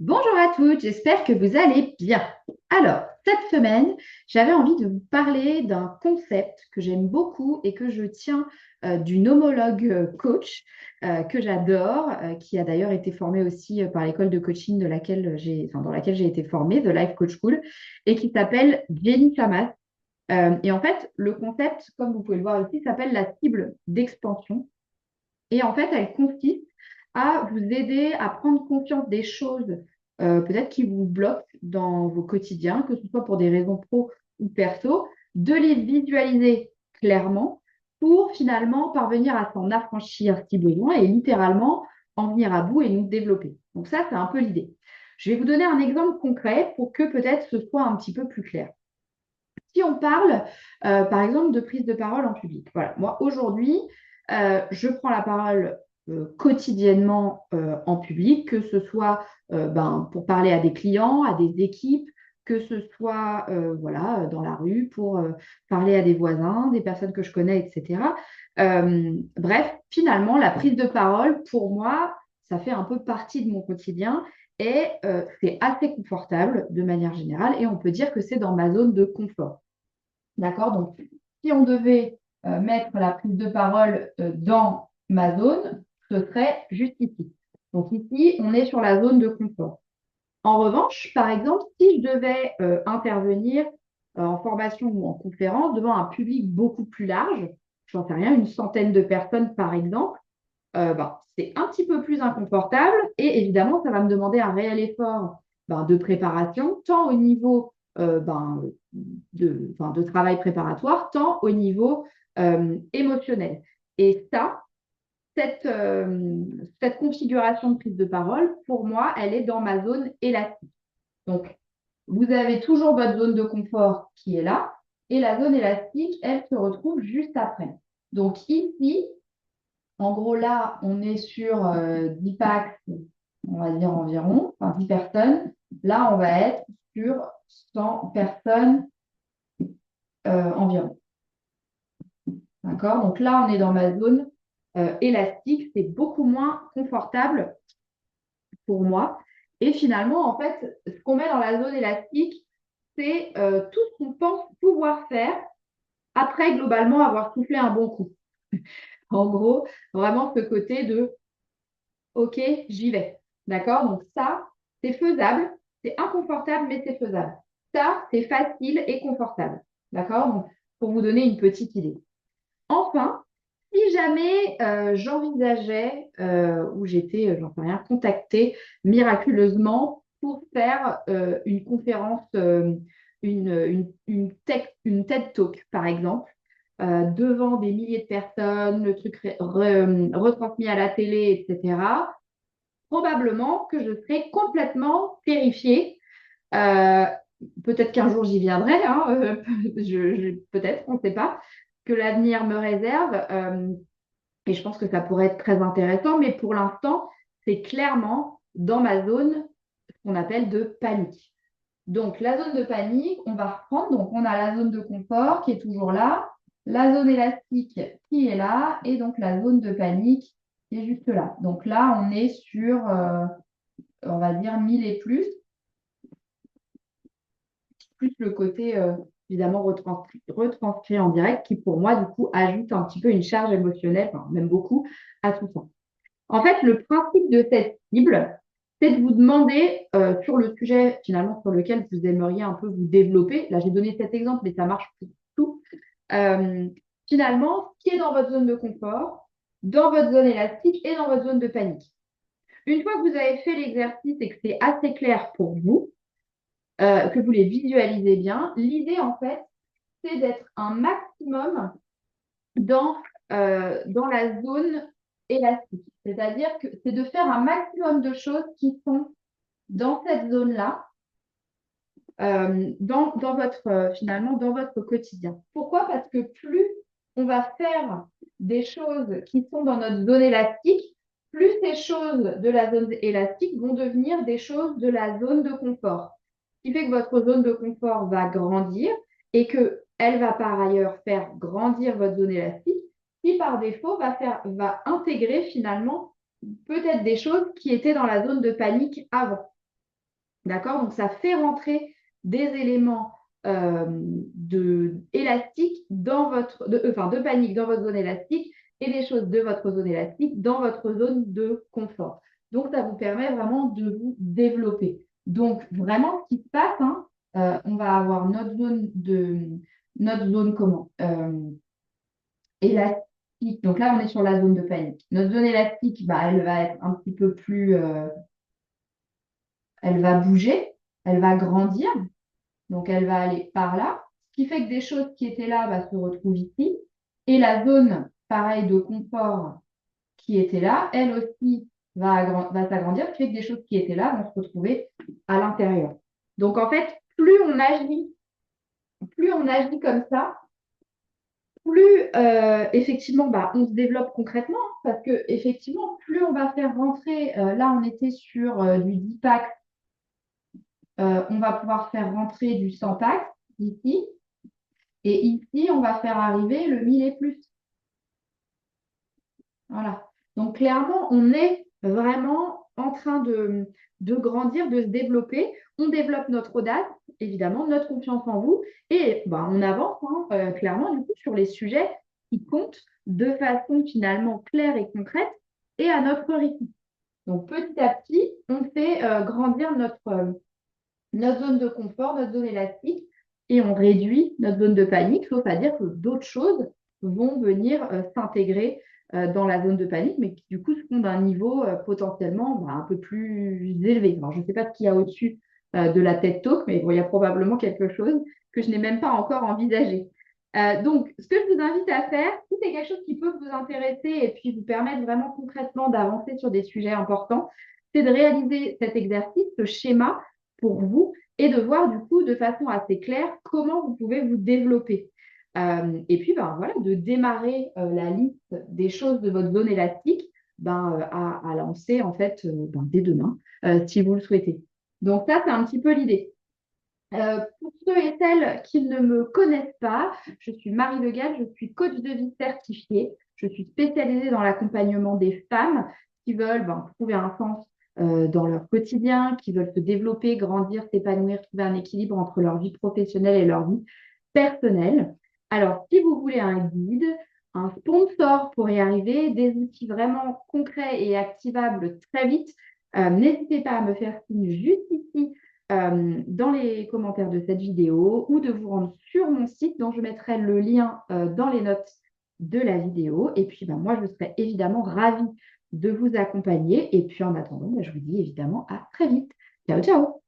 Bonjour à toutes, j'espère que vous allez bien. Alors, cette semaine, j'avais envie de vous parler d'un concept que j'aime beaucoup et que je tiens d'une homologue coach que j'adore, qui a d'ailleurs été formée aussi par l'école de coaching dans laquelle j'ai été formée, The Life Coach School, et qui s'appelle Jenny Flamas. Et en fait, le concept, comme vous pouvez le voir ici, s'appelle la cible d'expansion. Et en fait, elle consiste à vous aider à prendre conscience des choses peut-être qui vous bloquent dans vos quotidiens, que ce soit pour des raisons pro ou perso, de les visualiser clairement pour finalement parvenir à s'en affranchir si besoin et littéralement en venir à bout et nous développer. Donc ça, c'est un peu l'idée. Je vais vous donner un exemple concret pour que peut-être ce soit un petit peu plus clair. Si on parle, par exemple, de prise de parole en public. Voilà, moi, aujourd'hui, je prends la parole quotidiennement en public, que ce soit pour parler à des clients, à des équipes, que ce soit voilà, dans la rue pour parler à des voisins, des personnes que je connais, etc. Bref, finalement, la prise de parole, pour moi, ça fait un peu partie de mon quotidien et c'est assez confortable de manière générale et on peut dire que c'est dans ma zone de confort. D'accord? Donc, si on devait mettre la prise de parole dans ma zone, ce serait juste ici. Donc ici, on est sur la zone de confort. En revanche, par exemple, si je devais intervenir en formation ou en conférence devant un public beaucoup plus large, j'en sais rien, une centaine de personnes par exemple, c'est un petit peu plus inconfortable et évidemment, ça va me demander un réel effort de préparation, tant au niveau de travail préparatoire, tant au niveau émotionnel. Et ça, cette configuration de prise de parole, pour moi, elle est dans ma zone élastique. Donc, vous avez toujours votre zone de confort qui est là, et la zone élastique, elle se retrouve juste après. Donc ici, en gros, là, on est sur 10 packs, on va dire environ, enfin 10 personnes. Là, on va être sur 100 personnes environ. D'accord? Donc là, on est dans ma zone élastique. C'est beaucoup moins confortable pour moi. Et finalement, en fait, ce qu'on met dans la zone élastique, c'est tout ce qu'on pense pouvoir faire après, globalement, avoir soufflé un bon coup. En gros, vraiment ce côté de OK, j'y vais. D'accord? Donc ça, c'est faisable. C'est inconfortable, mais c'est faisable. Ça, c'est facile et confortable. D'accord? Donc, pour vous donner une petite idée. Enfin, si jamais j'envisageais ou j'étais, j'en sais rien, contactée miraculeusement pour faire une conférence, une TED Talk, par exemple, devant des milliers de personnes, le truc retransmis à la télé, etc., probablement que je serai complètement terrifiée. Euh, Peut-être qu'un jour j'y viendrai, hein, peut-être, on ne sait pas, que l'avenir me réserve. Et je pense que ça pourrait être très intéressant, mais pour l'instant, c'est clairement dans ma zone, ce qu'on appelle de panique. Donc, la zone de panique, on va reprendre. Donc, on a la zone de confort qui est toujours là, la zone élastique qui est là, et donc la zone de panique qui est juste là. Donc là, on est sur, on va dire, 1000 et plus le côté, évidemment, retranscrit en direct, qui pour moi, du coup, ajoute un petit peu une charge émotionnelle, enfin, même beaucoup, à tout ça. En fait, le principe de cette cible, c'est de vous demander sur le sujet finalement sur lequel vous aimeriez un peu vous développer. Là, j'ai donné cet exemple, mais ça marche pour tout. Euh, Finalement, ce qui est dans votre zone de confort, dans votre zone élastique et dans votre zone de panique. Une fois que vous avez fait l'exercice et que c'est assez clair pour vous, que vous les visualisez bien, l'idée en fait, c'est d'être un maximum dans, dans la zone élastique. C'est-à-dire que c'est de faire un maximum de choses qui sont dans cette zone-là, dans votre, finalement, dans votre quotidien. Pourquoi? Parce que plus on va faire des choses qui sont dans notre zone élastique, plus ces choses de la zone élastique vont devenir des choses de la zone de confort. Ce qui fait que votre zone de confort va grandir et qu'elle va par ailleurs faire grandir votre zone élastique, qui par défaut va intégrer finalement peut-être des choses qui étaient dans la zone de panique avant. D'accord? Donc, ça fait rentrer des éléments élastiques dans enfin, de panique dans votre zone élastique et des choses de votre zone élastique dans votre zone de confort. Donc, ça vous permet vraiment de vous développer. Donc, vraiment, ce qui se passe, hein, on va avoir notre zone comment? Élastique. Donc là, on est sur la zone de panique. Notre zone élastique, bah, elle va être un petit peu plus, elle va bouger, elle va grandir. Donc, elle va aller par là, ce qui fait que des choses qui étaient là se retrouvent ici. Et la zone, pareil, de confort qui était là, elle aussi va s'agrandir, ce qui fait que des choses qui étaient là vont se retrouver à l'intérieur. Donc, en fait, plus on agit comme ça, plus effectivement, on se développe concrètement, hein, parce que effectivement, plus on va faire rentrer, là, on était sur du 10 packs, on va pouvoir faire rentrer du 100 packs ici. Et ici, on va faire arriver le 1000 et plus. Voilà. Donc, clairement, on est vraiment en train de grandir, de se développer. On développe notre audace, évidemment, notre confiance en vous. Et on avance hein, clairement, du coup, sur les sujets qui comptent de façon finalement claire et concrète et à notre rythme. Donc, petit à petit, on fait grandir notre zone de confort, notre zone élastique, et on réduit notre zone de panique, sauf à dire que d'autres choses vont venir s'intégrer dans la zone de panique, mais qui du coup seront d'un niveau potentiellement un peu plus élevé. Alors, je ne sais pas ce qu'il y a au-dessus de la TED Talk, mais bon, il y a probablement quelque chose que je n'ai même pas encore envisagé. Donc, ce que je vous invite à faire, si c'est quelque chose qui peut vous intéresser et puis vous permettre vraiment concrètement d'avancer sur des sujets importants, c'est de réaliser cet exercice, ce schéma pour vous et de voir du coup de façon assez claire comment vous pouvez vous développer. Et puis, voilà, de démarrer la liste des choses de votre zone élastique à lancer en fait dès demain, si vous le souhaitez. Donc ça, c'est un petit peu l'idée. Pour ceux et celles qui ne me connaissent pas, je suis Marie Le Gall, je suis coach de vie certifiée. Je suis spécialisée dans l'accompagnement des femmes qui veulent trouver un sens dans leur quotidien, qui veulent se développer, grandir, s'épanouir, trouver un équilibre entre leur vie professionnelle et leur vie personnelle. Alors, si vous voulez un guide, un sponsor pour y arriver, des outils vraiment concrets et activables très vite, n'hésitez pas à me faire signe juste ici dans les commentaires de cette vidéo ou de vous rendre sur mon site dont je mettrai le lien dans les notes de la vidéo. Et puis, moi, je serai évidemment ravie de vous accompagner. Et puis, en attendant, je vous dis évidemment à très vite. Ciao, ciao!